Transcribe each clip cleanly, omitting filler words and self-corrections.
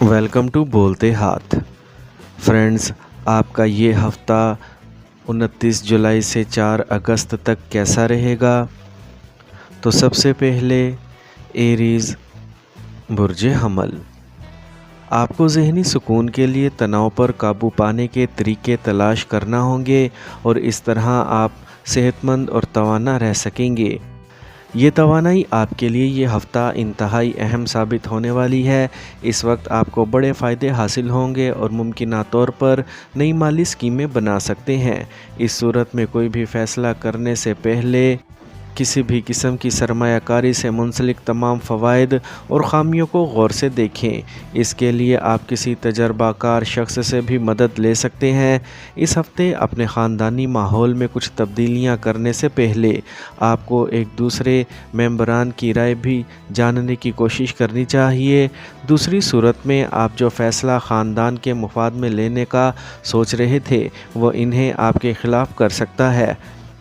Welcome to بولتے ہاتھ friends, آپ کا یہ ہفتہ 29 جولائی سے 4 اگست تک کیسا رہے گا؟ تو سب سے پہلے ایریز برج حمل، آپ کو ذہنی سکون کے لیے تناؤ پر قابو پانے کے طریقے تلاش کرنا ہوں گے اور اس طرح آپ صحت مند اور توانا رہ سکیں گے۔ یہ توانائی آپ کے لیے یہ ہفتہ انتہائی اہم ثابت ہونے والی ہے۔ اس وقت آپ کو بڑے فائدے حاصل ہوں گے اور ممکنہ طور پر نئی مالی اسکیمیں بنا سکتے ہیں۔ اس صورت میں کوئی بھی فیصلہ کرنے سے پہلے کسی بھی قسم کی سرمایہ کاری سے منسلک تمام فوائد اور خامیوں کو غور سے دیکھیں۔ اس کے لیے آپ کسی تجربہ کار شخص سے بھی مدد لے سکتے ہیں۔ اس ہفتے اپنے خاندانی ماحول میں کچھ تبدیلیاں کرنے سے پہلے آپ کو ایک دوسرے ممبران کی رائے بھی جاننے کی کوشش کرنی چاہیے۔ دوسری صورت میں آپ جو فیصلہ خاندان کے مفاد میں لینے کا سوچ رہے تھے وہ انہیں آپ کے خلاف کر سکتا ہے۔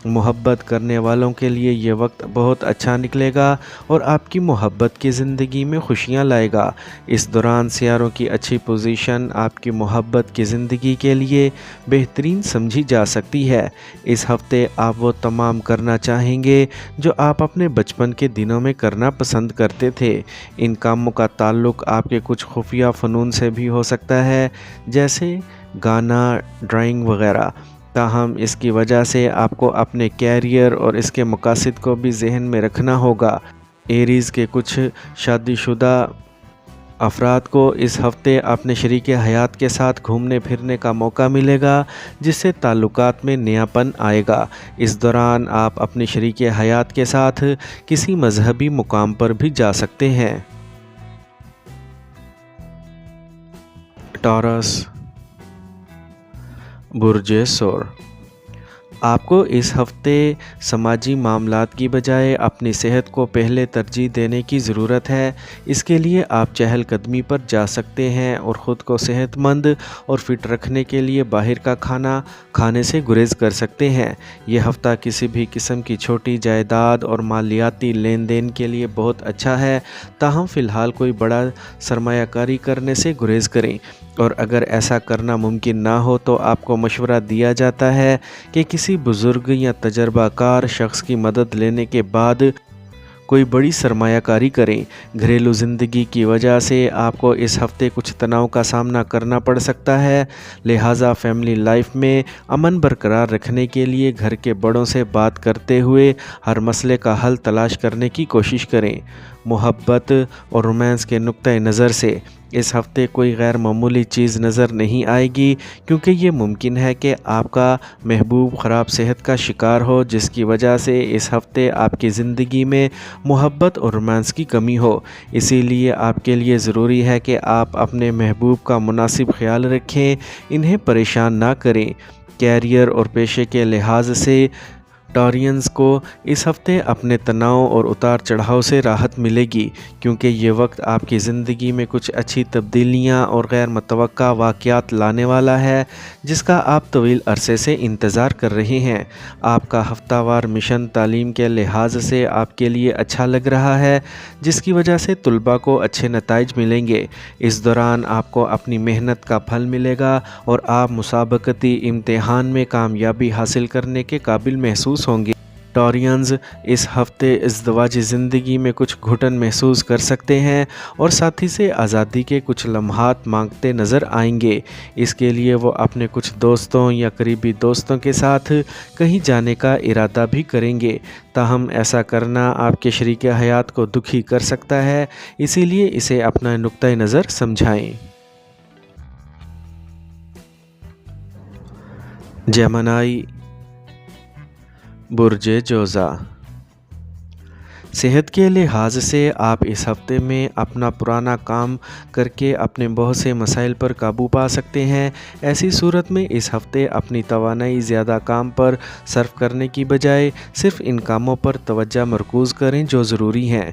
محبت کرنے والوں کے لیے یہ وقت بہت اچھا نکلے گا اور آپ کی محبت کی زندگی میں خوشیاں لائے گا۔ اس دوران سیاروں کی اچھی پوزیشن آپ کی محبت کی زندگی کے لیے بہترین سمجھی جا سکتی ہے۔ اس ہفتے آپ وہ تمام کرنا چاہیں گے جو آپ اپنے بچپن کے دنوں میں کرنا پسند کرتے تھے۔ ان کاموں کا تعلق آپ کے کچھ خفیہ فنون سے بھی ہو سکتا ہے، جیسے گانا، ڈرائنگ وغیرہ۔ تاہم اس کی وجہ سے آپ کو اپنے کیریئر اور اس کے مقاصد کو بھی ذہن میں رکھنا ہوگا۔ ایریز کے کچھ شادی شدہ افراد کو اس ہفتے اپنے شریک حیات کے ساتھ گھومنے پھرنے کا موقع ملے گا، جس سے تعلقات میں نیا پن آئے گا۔ اس دوران آپ اپنے شریک حیات کے ساتھ کسی مذہبی مقام پر بھی جا سکتے ہیں۔ ٹورس برج ثور، آپ کو اس ہفتے سماجی معاملات کی بجائے اپنی صحت کو پہلے ترجیح دینے کی ضرورت ہے۔ اس کے لیے آپ چہل قدمی پر جا سکتے ہیں اور خود کو صحت مند اور فٹ رکھنے کے لیے باہر کا کھانا کھانے سے گریز کر سکتے ہیں۔ یہ ہفتہ کسی بھی قسم کی چھوٹی جائیداد اور مالیاتی لین دین کے لیے بہت اچھا ہے، تاہم فی الحال کوئی بڑا سرمایہ کاری کرنے سے گریز کریں، اور اگر ایسا کرنا ممکن نہ ہو تو آپ کو مشورہ دیا جاتا ہے کہ کسی بزرگ یا تجربہ کار شخص کی مدد لینے کے بعد کوئی بڑی سرمایہ کاری کریں۔ گھریلو زندگی کی وجہ سے آپ کو اس ہفتے کچھ تناؤ کا سامنا کرنا پڑ سکتا ہے، لہٰذا فیملی لائف میں امن برقرار رکھنے کے لیے گھر کے بڑوں سے بات کرتے ہوئے ہر مسئلے کا حل تلاش کرنے کی کوشش کریں۔ محبت اور رومانس کے نقطہ نظر سے اس ہفتے کوئی غیر معمولی چیز نظر نہیں آئے گی، کیونکہ یہ ممکن ہے کہ آپ کا محبوب خراب صحت کا شکار ہو، جس کی وجہ سے اس ہفتے آپ کی زندگی میں محبت اور رومانس کی کمی ہو۔ اسی لیے آپ کے لیے ضروری ہے کہ آپ اپنے محبوب کا مناسب خیال رکھیں، انہیں پریشان نہ کریں۔ کیریئر اور پیشے کے لحاظ سے ٹورینز کو اس ہفتے اپنے تناؤ اور اتار چڑھاؤ سے راحت ملے گی، کیونکہ یہ وقت آپ کی زندگی میں کچھ اچھی تبدیلیاں اور غیر متوقع واقعات لانے والا ہے، جس کا آپ طویل عرصے سے انتظار کر رہے ہیں۔ آپ کا ہفتہ وار مشن تعلیم کے لحاظ سے آپ کے لیے اچھا لگ رہا ہے، جس کی وجہ سے طلباء کو اچھے نتائج ملیں گے۔ اس دوران آپ کو اپنی محنت کا پھل ملے گا اور آپ مسابقتی امتحان میں کامیابی حاصل کرنے کے قابل محسوس ہوں گے۔ ٹورینز اس ہفتے ازدواجی زندگی میں کچھ گھٹن محسوس کر سکتے ہیں اور ساتھی سے آزادی کے کچھ لمحات مانگتے نظر آئیں گے۔ اس کے لیے وہ اپنے کچھ دوستوں یا قریبی دوستوں کے ساتھ کہیں جانے کا ارادہ بھی کریں گے، تاہم ایسا کرنا آپ کے شریک حیات کو دکھی کر سکتا ہے، اسی لیے اسے اپنا نقطہ نظر سمجھائیں۔ جیمنائی برج جوزا، صحت کے لحاظ سے آپ اس ہفتے میں اپنا پرانا کام کر کے اپنے بہت سے مسائل پر قابو پا سکتے ہیں۔ ایسی صورت میں اس ہفتے اپنی توانائی زیادہ کام پر صرف کرنے کی بجائے صرف ان کاموں پر توجہ مرکوز کریں جو ضروری ہیں۔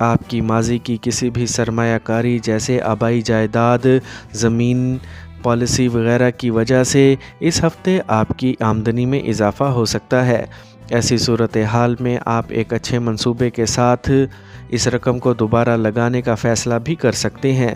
آپ کی ماضی کی کسی بھی سرمایہ کاری جیسے آبائی جائیداد، زمین پالیسی وغیرہ کی وجہ سے اس ہفتے آپ کی آمدنی میں اضافہ ہو سکتا ہے۔ ایسی صورتحال میں آپ ایک اچھے منصوبے کے ساتھ اس رقم کو دوبارہ لگانے کا فیصلہ بھی کر سکتے ہیں۔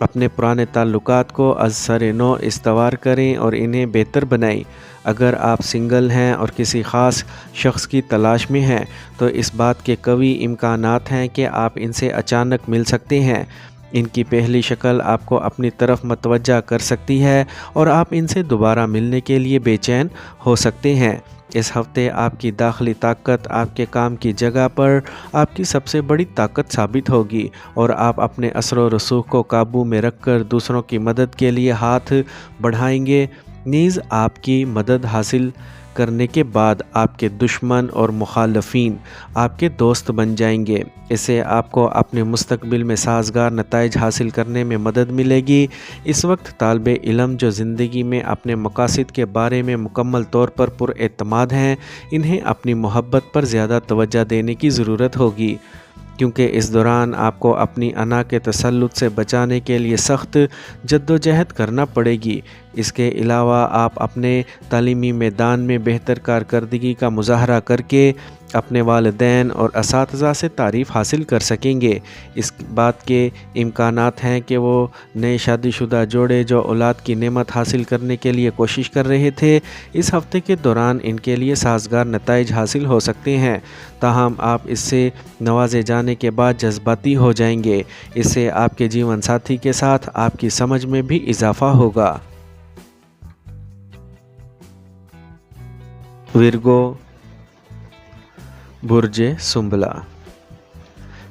اپنے پرانے تعلقات کو از سر نو استوار کریں اور انہیں بہتر بنائیں۔ اگر آپ سنگل ہیں اور کسی خاص شخص کی تلاش میں ہیں تو اس بات کے قوی امکانات ہیں کہ آپ ان سے اچانک مل سکتے ہیں۔ ان کی پہلی شکل آپ کو اپنی طرف متوجہ کر سکتی ہے اور آپ ان سے دوبارہ ملنے کے لیے بے چین ہو سکتے ہیں۔ اس ہفتے آپ کی داخلی طاقت آپ کے کام کی جگہ پر آپ کی سب سے بڑی طاقت ثابت ہوگی اور آپ اپنے اثر و رسوخ کو قابو میں رکھ کر دوسروں کی مدد کے لیے ہاتھ بڑھائیں گے۔ نیز آپ کی مدد حاصل کرنے کے بعد آپ کے دشمن اور مخالفین آپ کے دوست بن جائیں گے۔ اس سے آپ کو اپنے مستقبل میں سازگار نتائج حاصل کرنے میں مدد ملے گی۔ اس وقت طالب علم جو زندگی میں اپنے مقاصد کے بارے میں مکمل طور پر پر اعتماد ہیں، انہیں اپنی محبت پر زیادہ توجہ دینے کی ضرورت ہوگی، کیونکہ اس دوران آپ کو اپنی انا کے تسلط سے بچانے کے لیے سخت جدوجہد کرنا پڑے گی۔ اس کے علاوہ آپ اپنے تعلیمی میدان میں بہتر کارکردگی کا مظاہرہ کر کے اپنے والدین اور اساتذہ سے تعریف حاصل کر سکیں گے۔ اس بات کے امکانات ہیں کہ وہ نئے شادی شدہ جوڑے جو اولاد کی نعمت حاصل کرنے کے لیے کوشش کر رہے تھے، اس ہفتے کے دوران ان کے لیے سازگار نتائج حاصل ہو سکتے ہیں۔ تاہم آپ اس سے نوازے جانے کے بعد جذباتی ہو جائیں گے۔ اس سے آپ کے جیون ساتھی کے ساتھ آپ کی سمجھ میں بھی اضافہ ہوگا۔ ورگو، برج سنبلہ۔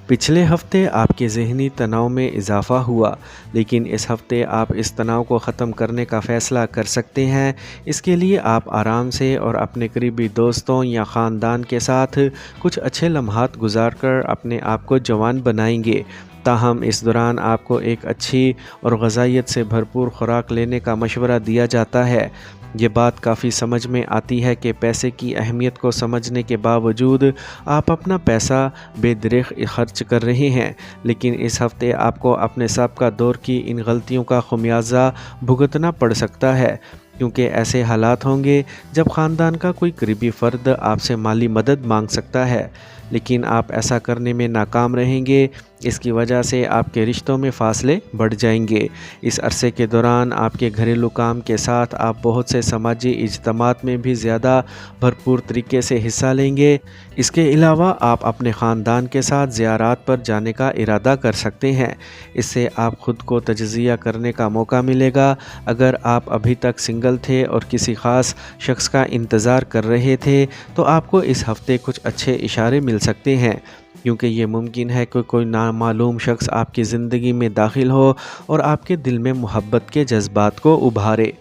پچھلے ہفتے آپ کے ذہنی تناؤ میں اضافہ ہوا، لیکن اس ہفتے آپ اس تناؤ کو ختم کرنے کا فیصلہ کر سکتے ہیں۔ اس کے لیے آپ آرام سے اور اپنے قریبی دوستوں یا خاندان کے ساتھ کچھ اچھے لمحات گزار کر اپنے آپ کو جوان بنائیں گے۔ تاہم اس دوران آپ کو ایک اچھی اور غذائیت سے بھرپور خوراک لینے کا مشورہ دیا جاتا ہے۔ یہ بات کافی سمجھ میں آتی ہے کہ پیسے کی اہمیت کو سمجھنے کے باوجود آپ اپنا پیسہ بے دریغ خرچ کر رہے ہیں، لیکن اس ہفتے آپ کو اپنے سابقہ دور کی ان غلطیوں کا خمیازہ بھگتنا پڑ سکتا ہے، کیونکہ ایسے حالات ہوں گے جب خاندان کا کوئی قریبی فرد آپ سے مالی مدد مانگ سکتا ہے، لیکن آپ ایسا کرنے میں ناکام رہیں گے۔ اس کی وجہ سے آپ کے رشتوں میں فاصلے بڑھ جائیں گے۔ اس عرصے کے دوران آپ کے گھریلو کام کے ساتھ آپ بہت سے سماجی اجتماعات میں بھی زیادہ بھرپور طریقے سے حصہ لیں گے۔ اس کے علاوہ آپ اپنے خاندان کے ساتھ زیارات پر جانے کا ارادہ کر سکتے ہیں۔ اس سے آپ خود کو تجزیہ کرنے کا موقع ملے گا۔ اگر آپ ابھی تک سنگل تھے اور کسی خاص شخص کا انتظار کر رہے تھے تو آپ کو اس ہفتے کچھ اچھے اشارے مل سکتے ہیں، کیونکہ یہ ممکن ہے کہ کوئی نامعلوم شخص آپ کی زندگی میں داخل ہو اور آپ کے دل میں محبت کے جذبات کو ابھارے۔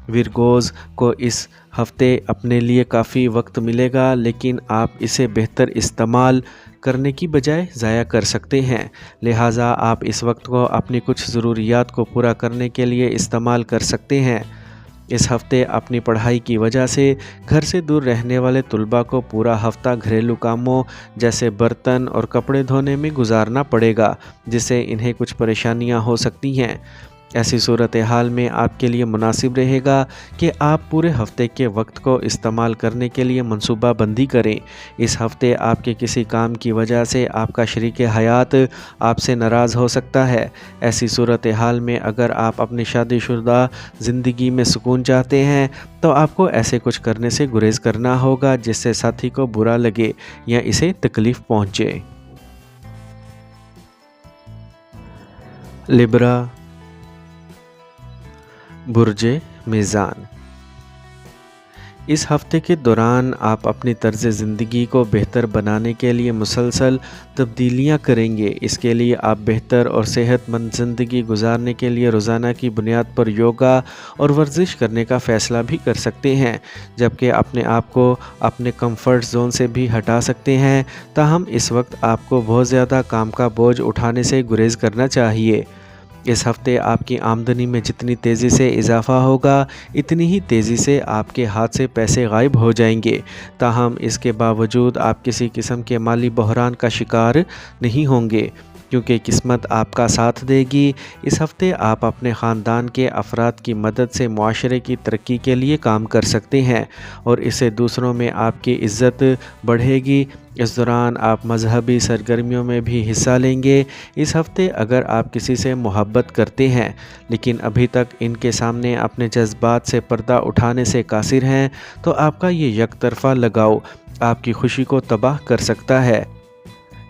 ورگوز کو اس ہفتے اپنے لیے کافی وقت ملے گا، لیکن آپ اسے بہتر استعمال کرنے کی بجائے ضائع کر سکتے ہیں۔ لہٰذا آپ اس وقت کو اپنی کچھ ضروریات کو پورا کرنے کے لیے استعمال کر سکتے ہیں۔ اس ہفتے اپنی پڑھائی کی وجہ سے گھر سے دور رہنے والے طلباء کو پورا ہفتہ گھریلو کاموں جیسے برتن اور کپڑے دھونے میں گزارنا پڑے گا، جس سے انہیں کچھ پریشانیاں ہو سکتی ہیں۔ ایسی صورتحال میں آپ کے لیے مناسب رہے گا کہ آپ پورے ہفتے کے وقت کو استعمال کرنے کے لیے منصوبہ بندی کریں۔ اس ہفتے آپ کے کسی کام کی وجہ سے آپ کا شریک حیات آپ سے ناراض ہو سکتا ہے۔ ایسی صورتحال میں اگر آپ اپنی شادی شدہ زندگی میں سکون چاہتے ہیں تو آپ کو ایسے کچھ کرنے سے گریز کرنا ہوگا جس سے ساتھی کو برا لگے یا اسے تکلیف پہنچے۔ لبرا، برج میزان۔ اس ہفتے کے دوران آپ اپنی طرز زندگی کو بہتر بنانے کے لیے مسلسل تبدیلیاں کریں گے۔ اس کے لیے آپ بہتر اور صحت مند زندگی گزارنے کے لیے روزانہ کی بنیاد پر یوگا اور ورزش کرنے کا فیصلہ بھی کر سکتے ہیں، جبکہ اپنے آپ کو اپنے کمفرٹ زون سے بھی ہٹا سکتے ہیں۔ تاہم اس وقت آپ کو بہت زیادہ کام کا بوجھ اٹھانے سے گریز کرنا چاہیے۔ اس ہفتے آپ کی آمدنی میں جتنی تیزی سے اضافہ ہوگا، اتنی ہی تیزی سے آپ کے ہاتھ سے پیسے غائب ہو جائیں گے۔ تاہم اس کے باوجود آپ کسی قسم کے مالی بحران کا شکار نہیں ہوں گے۔ کیونکہ قسمت آپ کا ساتھ دے گی۔ اس ہفتے آپ اپنے خاندان کے افراد کی مدد سے معاشرے کی ترقی کے لیے کام کر سکتے ہیں اور اس سے دوسروں میں آپ کی عزت بڑھے گی۔ اس دوران آپ مذہبی سرگرمیوں میں بھی حصہ لیں گے۔ اس ہفتے اگر آپ کسی سے محبت کرتے ہیں لیکن ابھی تک ان کے سامنے اپنے جذبات سے پردہ اٹھانے سے قاصر ہیں تو آپ کا یہ یک طرفہ لگاؤ آپ کی خوشی کو تباہ کر سکتا ہے،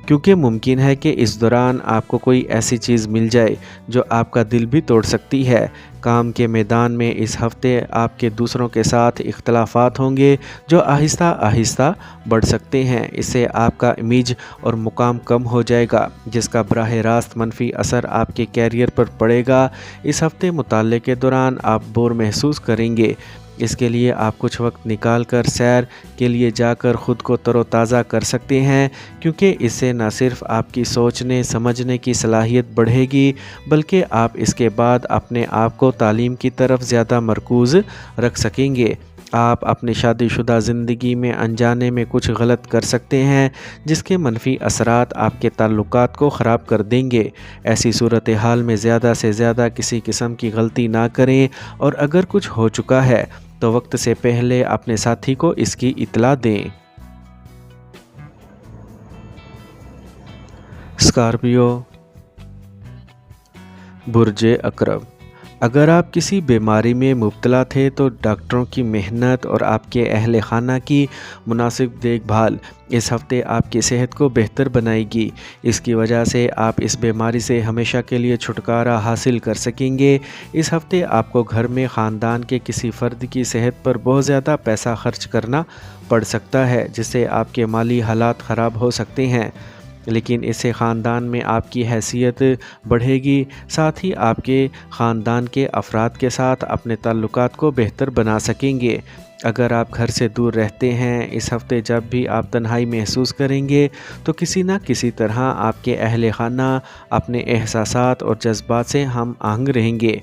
کیونکہ ممکن ہے کہ اس دوران آپ کو کوئی ایسی چیز مل جائے جو آپ کا دل بھی توڑ سکتی ہے۔ کام کے میدان میں اس ہفتے آپ کے دوسروں کے ساتھ اختلافات ہوں گے جو آہستہ آہستہ بڑھ سکتے ہیں۔ اس سے آپ کا امیج اور مقام کم ہو جائے گا، جس کا براہ راست منفی اثر آپ کے کیریئر پر پڑے گا۔ اس ہفتے مطالعے کے دوران آپ بور محسوس کریں گے۔ اس کے لیے آپ کچھ وقت نکال کر سیر کے لیے جا کر خود کو تر و تازہ کر سکتے ہیں، کیونکہ اس سے نہ صرف آپ کی سوچنے سمجھنے کی صلاحیت بڑھے گی بلکہ آپ اس کے بعد اپنے آپ کو تعلیم کی طرف زیادہ مرکوز رکھ سکیں گے۔ آپ اپنی شادی شدہ زندگی میں انجانے میں کچھ غلط کر سکتے ہیں جس کے منفی اثرات آپ کے تعلقات کو خراب کر دیں گے۔ ایسی صورتحال میں زیادہ سے زیادہ کسی قسم کی غلطی نہ کریں، اور اگر کچھ ہو چکا ہے تو وقت سے پہلے اپنے ساتھی کو اس کی اطلاع دیں۔ اسکارپیو، برج اکرم، اگر آپ کسی بیماری میں مبتلا تھے تو ڈاکٹروں کی محنت اور آپ کے اہل خانہ کی مناسب دیکھ بھال اس ہفتے آپ کی صحت کو بہتر بنائے گی۔ اس کی وجہ سے آپ اس بیماری سے ہمیشہ کے لیے چھٹکارا حاصل کر سکیں گے۔ اس ہفتے آپ کو گھر میں خاندان کے کسی فرد کی صحت پر بہت زیادہ پیسہ خرچ کرنا پڑ سکتا ہے، جس سے آپ کے مالی حالات خراب ہو سکتے ہیں، لیکن اس سے خاندان میں آپ کی حیثیت بڑھے گی۔ ساتھ ہی آپ کے خاندان کے افراد کے ساتھ اپنے تعلقات کو بہتر بنا سکیں گے۔ اگر آپ گھر سے دور رہتے ہیں، اس ہفتے جب بھی آپ تنہائی محسوس کریں گے تو کسی نہ کسی طرح آپ کے اہل خانہ اپنے احساسات اور جذبات سے ہم آہنگ رہیں گے،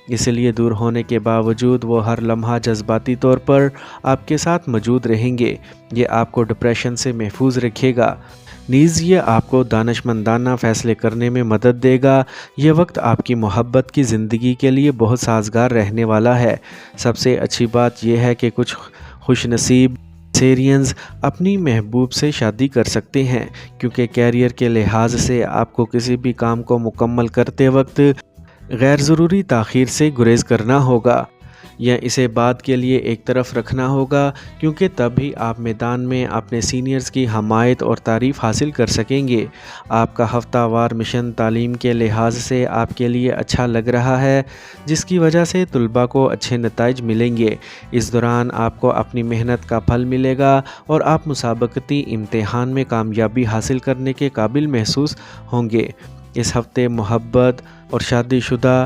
اس لیے دور ہونے کے باوجود وہ ہر لمحہ جذباتی طور پر آپ کے ساتھ موجود رہیں گے۔ یہ آپ کو ڈپریشن سے محفوظ رکھے گا، نیز یہ آپ کو دانشمندانہ فیصلے کرنے میں مدد دے گا۔ یہ وقت آپ کی محبت کی زندگی کے لیے بہت سازگار رہنے والا ہے۔ سب سے اچھی بات یہ ہے کہ کچھ خوش نصیب سیرینز اپنی محبوب سے شادی کر سکتے ہیں، کیونکہ کیریئر کے لحاظ سے آپ کو کسی بھی کام کو مکمل کرتے وقت غیر ضروری تاخیر سے گریز کرنا ہوگا یا اسے بعد کے لیے ایک طرف رکھنا ہوگا، کیونکہ تب ہی آپ میدان میں اپنے سینئرز کی حمایت اور تعریف حاصل کر سکیں گے۔ آپ کا ہفتہ وار مشن تعلیم کے لحاظ سے آپ کے لیے اچھا لگ رہا ہے، جس کی وجہ سے طلباء کو اچھے نتائج ملیں گے۔ اس دوران آپ کو اپنی محنت کا پھل ملے گا اور آپ مسابقتی امتحان میں کامیابی حاصل کرنے کے قابل محسوس ہوں گے۔ اس ہفتے محبت اور شادی شدہ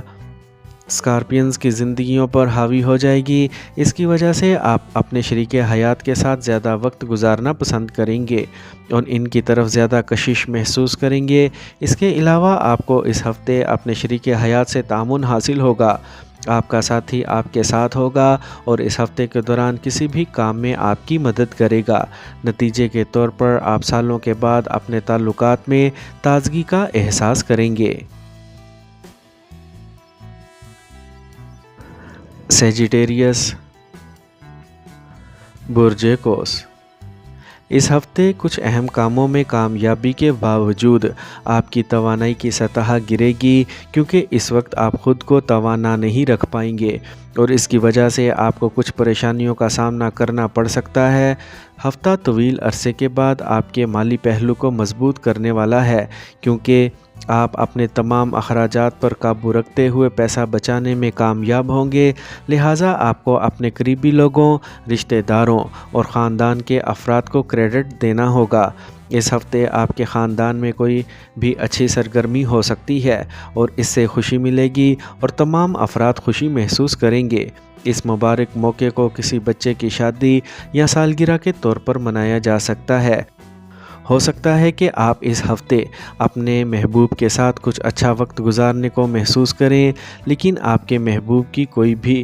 اسکارپینز کی زندگیوں پر حاوی ہو جائے گی۔ اس کی وجہ سے آپ اپنے شریک حیات کے ساتھ زیادہ وقت گزارنا پسند کریں گے اور ان کی طرف زیادہ کشش محسوس کریں گے۔ اس کے علاوہ آپ کو اس ہفتے اپنے شریک حیات سے تعاون حاصل ہوگا۔ آپ کا ساتھی آپ کے ساتھ ہوگا اور اس ہفتے کے دوران کسی بھی کام میں آپ کی مدد کرے گا۔ نتیجے کے طور پر آپ سالوں کے بعد اپنے تعلقات میں تازگی کا احساس کریں گے۔ سیجیٹیریس، برج قوس، اس ہفتے کچھ اہم کاموں میں کامیابی کے باوجود آپ کی توانائی کی سطح گرے گی، کیونکہ اس وقت آپ خود کو توانا نہیں رکھ پائیں گے اور اس کی وجہ سے آپ کو کچھ پریشانیوں کا سامنا کرنا پڑ سکتا ہے۔ ہفتہ طویل عرصے کے بعد آپ کے مالی پہلو کو مضبوط کرنے والا ہے، کیونکہ آپ اپنے تمام اخراجات پر قابو رکھتے ہوئے پیسہ بچانے میں کامیاب ہوں گے، لہٰذا آپ کو اپنے قریبی لوگوں، رشتہ داروں اور خاندان کے افراد کو کریڈٹ دینا ہوگا۔ اس ہفتے آپ کے خاندان میں کوئی بھی اچھی سرگرمی ہو سکتی ہے اور اس سے خوشی ملے گی اور تمام افراد خوشی محسوس کریں گے۔ اس مبارک موقع کو کسی بچے کی شادی یا سالگرہ کے طور پر منایا جا سکتا ہے۔ ہو سکتا ہے کہ آپ اس ہفتے اپنے محبوب کے ساتھ کچھ اچھا وقت گزارنے کو محسوس کریں، لیکن آپ کے محبوب کی کوئی بھی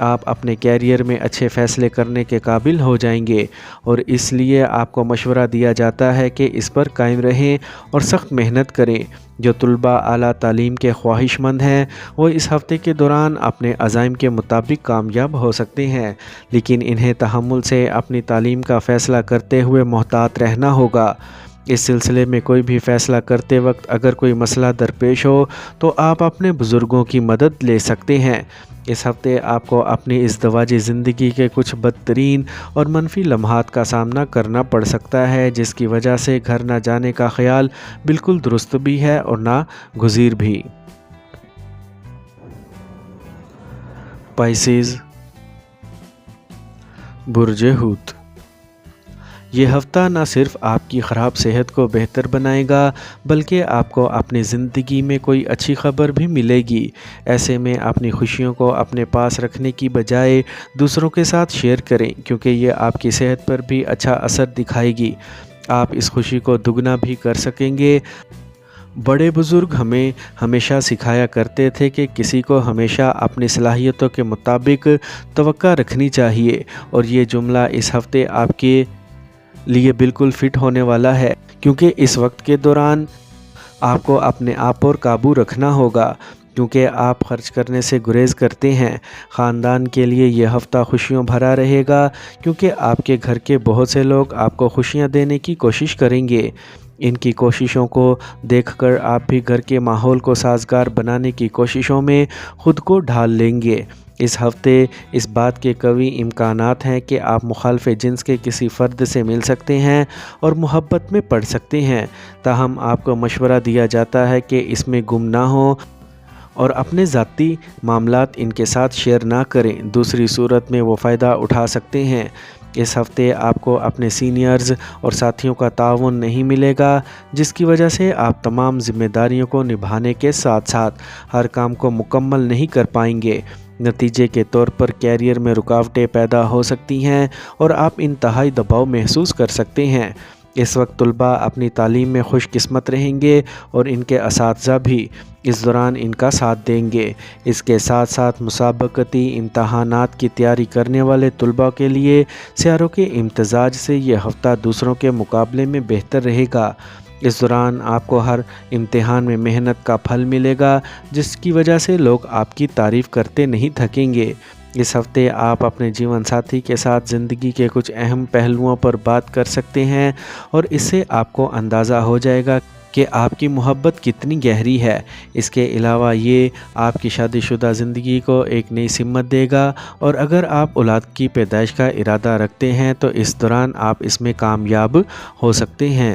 آپ اپنے کیریئر میں اچھے فیصلے کرنے کے قابل ہو جائیں گے، اور اس لیے آپ کو مشورہ دیا جاتا ہے کہ اس پر قائم رہیں اور سخت محنت کریں۔ جو طلباء اعلیٰ تعلیم کے خواہش مند ہیں وہ اس ہفتے کے دوران اپنے عزائم کے مطابق کامیاب ہو سکتے ہیں، لیکن انہیں تحمل سے اپنی تعلیم کا فیصلہ کرتے ہوئے محتاط رہنا ہوگا۔ اس سلسلے میں کوئی بھی فیصلہ کرتے وقت اگر کوئی مسئلہ درپیش ہو تو آپ اپنے بزرگوں کی مدد لے سکتے ہیں۔ اس ہفتے آپ کو اپنی ازدواجی زندگی کے کچھ بدترین اور منفی لمحات کا سامنا کرنا پڑ سکتا ہے، جس کی وجہ سے گھر نہ جانے کا خیال بالکل درست بھی ہے اور ناگزیر بھی۔ پائسیز، برج حوت۔ یہ ہفتہ نہ صرف آپ کی خراب صحت کو بہتر بنائے گا بلکہ آپ کو اپنی زندگی میں کوئی اچھی خبر بھی ملے گی۔ ایسے میں اپنی خوشیوں کو اپنے پاس رکھنے کی بجائے دوسروں کے ساتھ شیئر کریں، کیونکہ یہ آپ کی صحت پر بھی اچھا اثر دکھائے گی۔ آپ اس خوشی کو دگنا بھی کر سکیں گے۔ بڑے بزرگ ہمیں ہمیشہ سکھایا کرتے تھے کہ کسی کو ہمیشہ اپنی صلاحیتوں کے مطابق توقع رکھنی چاہیے، اور یہ جملہ اس ہفتے آپ کے لیے بالکل فٹ ہونے والا ہے، کیونکہ اس وقت کے دوران آپ کو اپنے آپ پر قابو رکھنا ہوگا، کیونکہ آپ خرچ کرنے سے گریز کرتے ہیں۔ خاندان کے لیے یہ ہفتہ خوشیوں بھرا رہے گا، کیونکہ آپ کے گھر کے بہت سے لوگ آپ کو خوشیاں دینے کی کوشش کریں گے۔ ان کی کوششوں کو دیکھ کر آپ بھی گھر کے ماحول کو سازگار بنانے کی کوششوں میں خود کو ڈھال لیں گے۔ اس ہفتے اس بات کے قوی امکانات ہیں کہ آپ مخالف جنس کے کسی فرد سے مل سکتے ہیں اور محبت میں پڑ سکتے ہیں، تاہم آپ کو مشورہ دیا جاتا ہے کہ اس میں گم نہ ہوں اور اپنے ذاتی معاملات ان کے ساتھ شیئر نہ کریں، دوسری صورت میں وہ فائدہ اٹھا سکتے ہیں۔ اس ہفتے آپ کو اپنے سینئرز اور ساتھیوں کا تعاون نہیں ملے گا، جس کی وجہ سے آپ تمام ذمہ داریوں کو نبھانے کے ساتھ ساتھ ہر کام کو مکمل نہیں کر پائیں گے۔ نتیجے کے طور پر کیریئر میں رکاوٹیں پیدا ہو سکتی ہیں اور آپ انتہائی دباؤ محسوس کر سکتے ہیں۔ اس وقت طلباء اپنی تعلیم میں خوش قسمت رہیں گے اور ان کے اساتذہ بھی اس دوران ان کا ساتھ دیں گے۔ اس کے ساتھ ساتھ مسابقتی امتحانات کی تیاری کرنے والے طلباء کے لیے سیاروں کے امتزاج سے یہ ہفتہ دوسروں کے مقابلے میں بہتر رہے گا۔ اس دوران آپ کو ہر امتحان میں محنت کا پھل ملے گا، جس کی وجہ سے لوگ آپ کی تعریف کرتے نہیں تھکیں گے۔ اس ہفتے آپ اپنے جیون ساتھی کے ساتھ زندگی کے کچھ اہم پہلوؤں پر بات کر سکتے ہیں، اور اس سے آپ کو اندازہ ہو جائے گا کہ آپ کی محبت کتنی گہری ہے۔ اس کے علاوہ یہ آپ کی شادی شدہ زندگی کو ایک نئی سمت دے گا، اور اگر آپ اولاد کی پیدائش کا ارادہ رکھتے ہیں تو اس دوران آپ اس میں کامیاب ہو سکتے ہیں۔